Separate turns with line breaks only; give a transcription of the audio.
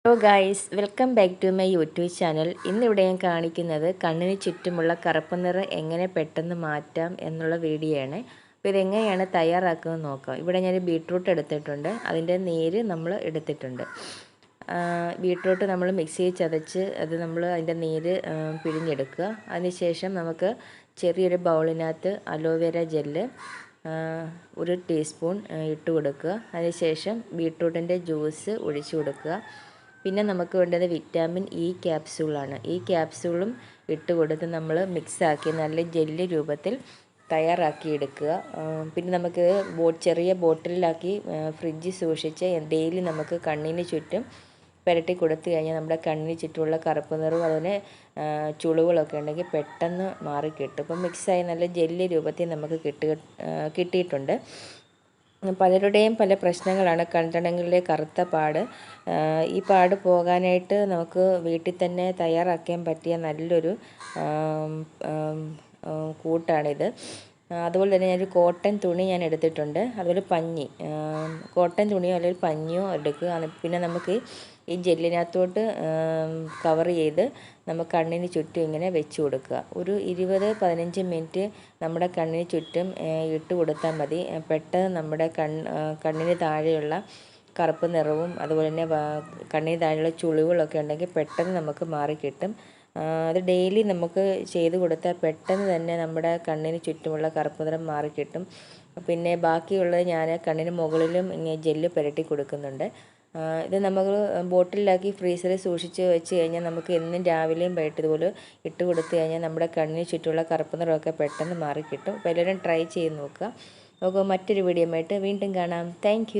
Hello guys, welcome back to my YouTube channel. ഇന്നിവിടെ ഞാൻ കാണിക്കുന്നത് കണ്ണിന് ചുറ്റുമുള്ള കറുപ്പ് നിറം എങ്ങനെ പെട്ടെന്ന് മാറ്റാം എന്നുള്ള വീഡിയോ ആണ്. അപ്പോൾ ഇതെങ്ങനെയാണ് തയ്യാറാക്കുന്നത് നോക്കാം. ഇവിടെ ഞാൻ ബീട്രൂട്ട് എടുത്തിട്ടുണ്ട്, അതിൻ്റെ നീര് നമ്മൾ എടുത്തിട്ടുണ്ട്. ബീട്രൂട്ട് നമ്മൾ മിക്സിയിൽ ചതച്ച് നമ്മൾ അതിൻ്റെ നീര് പിഴിഞ്ഞെടുക്കുക. അതിനുശേഷം നമുക്ക് ചെറിയൊരു ബൗളിനകത്ത് അലോവേര ജെല്ല് 1 ടീസ്പൂൺ ഇട്ട് കൊടുക്കുക. അതിനുശേഷം ബീട്രൂട്ടിൻ്റെ ജ്യൂസ് ഒഴിച്ചു കൊടുക്കുക. പിന്നെ നമുക്ക് വേണ്ടത് വിറ്റാമിൻ ഇ ക്യാപ്സ്യൂളാണ്. ഈ ക്യാപ്സ്യൂളും ഇട്ട് കൊടുത്ത് നമ്മൾ മിക്സാക്കി നല്ല ജെല്ലി രൂപത്തിൽ തയ്യാറാക്കി എടുക്കുക. പിന്നെ നമുക്ക് ചെറിയ ബോട്ടിലാക്കി ഫ്രിഡ്ജിൽ സൂക്ഷിച്ച് ഡെയിലി നമുക്ക് കണ്ണിന് ചുറ്റും പുരട്ടി കൊടുത്തു കഴിഞ്ഞാൽ നമ്മുടെ കണ്ണിന് ചുറ്റുമുള്ള കറുപ്പ് നിറവും അതുപോലെ ചുളിവുകളൊക്കെ ഉണ്ടെങ്കിൽ പെട്ടെന്ന് മാറിക്കിട്ടും. ഇപ്പം മിക്സായി നല്ല ജെല്ലി രൂപത്തിൽ നമുക്ക് കിട്ടിയിട്ടുണ്ട്. പലരുടെയും പല പ്രശ്നങ്ങളാണ് കൺതടങ്ങളിലെ കറുത്ത പാട്. ഈ പാട് പോകാനായിട്ട് നമുക്ക് വീട്ടിൽ തന്നെ തയ്യാറാക്കാൻ പറ്റിയ നല്ലൊരു കൂട്ടാണിത്. അതുപോലെ തന്നെ ഞാനൊരു കോട്ടൺ തുണി ഞാൻ എടുത്തിട്ടുണ്ട്, അതുപോലെ പഞ്ഞി, കോട്ടൺ തുണിയോ അല്ലെങ്കിൽ പഞ്ഞിയോ എടുക്കുക. പിന്നെ നമുക്ക് ഈ ജെല്ലിനകത്തോട്ട് കവർ ചെയ്ത് നമുക്ക് കണ്ണിന് ചുറ്റും ഇങ്ങനെ വെച്ച് കൊടുക്കുക. ഒരു 20-15 മിനിറ്റ് നമ്മുടെ കണ്ണിന് ചുറ്റും ഇട്ട് കൊടുത്താൽ മതി. പെട്ടെന്ന് നമ്മുടെ കണ്ണിന് താഴെയുള്ള കറുപ്പ് നിറവും അതുപോലെ തന്നെ കണ്ണിന് താഴെയുള്ള ചുളിവുകളൊക്കെ ഉണ്ടെങ്കിൽ പെട്ടെന്ന് നമുക്ക് മാറിക്കിട്ടും. അത് ഡെയിലി നമുക്ക് ചെയ്ത് കൊടുത്താൽ പെട്ടെന്ന് തന്നെ നമ്മുടെ കണ്ണിന് ചുറ്റുമുള്ള കറുപ്പ് നിറം മാറിക്കിട്ടും. പിന്നെ ബാക്കിയുള്ളത് ഞാൻ കണ്ണിന് മുകളിലും ഇങ്ങനെ ജെല്ല് പുരട്ടി കൊടുക്കുന്നുണ്ട്. ഇത് നമുക്ക് ബോട്ടിലാക്കി ഫ്രീസറിൽ സൂക്ഷിച്ച് വെച്ച് കഴിഞ്ഞാൽ നമുക്ക് എന്നും രാവിലെയും വൈകിട്ട് ഇതുപോലെ ഇട്ട് കൊടുത്തു കഴിഞ്ഞാൽ നമ്മുടെ കണ്ണിന് ചുറ്റുമുള്ള കറുപ്പ് നിറമൊക്കെ പെട്ടെന്ന് മാറിക്കിട്ടും. അപ്പോൾ എല്ലാവരും ട്രൈ ചെയ്ത് നോക്കുക. നമുക്ക് മറ്റൊരു വീഡിയോ ആയിട്ട് വീണ്ടും കാണാം. താങ്ക്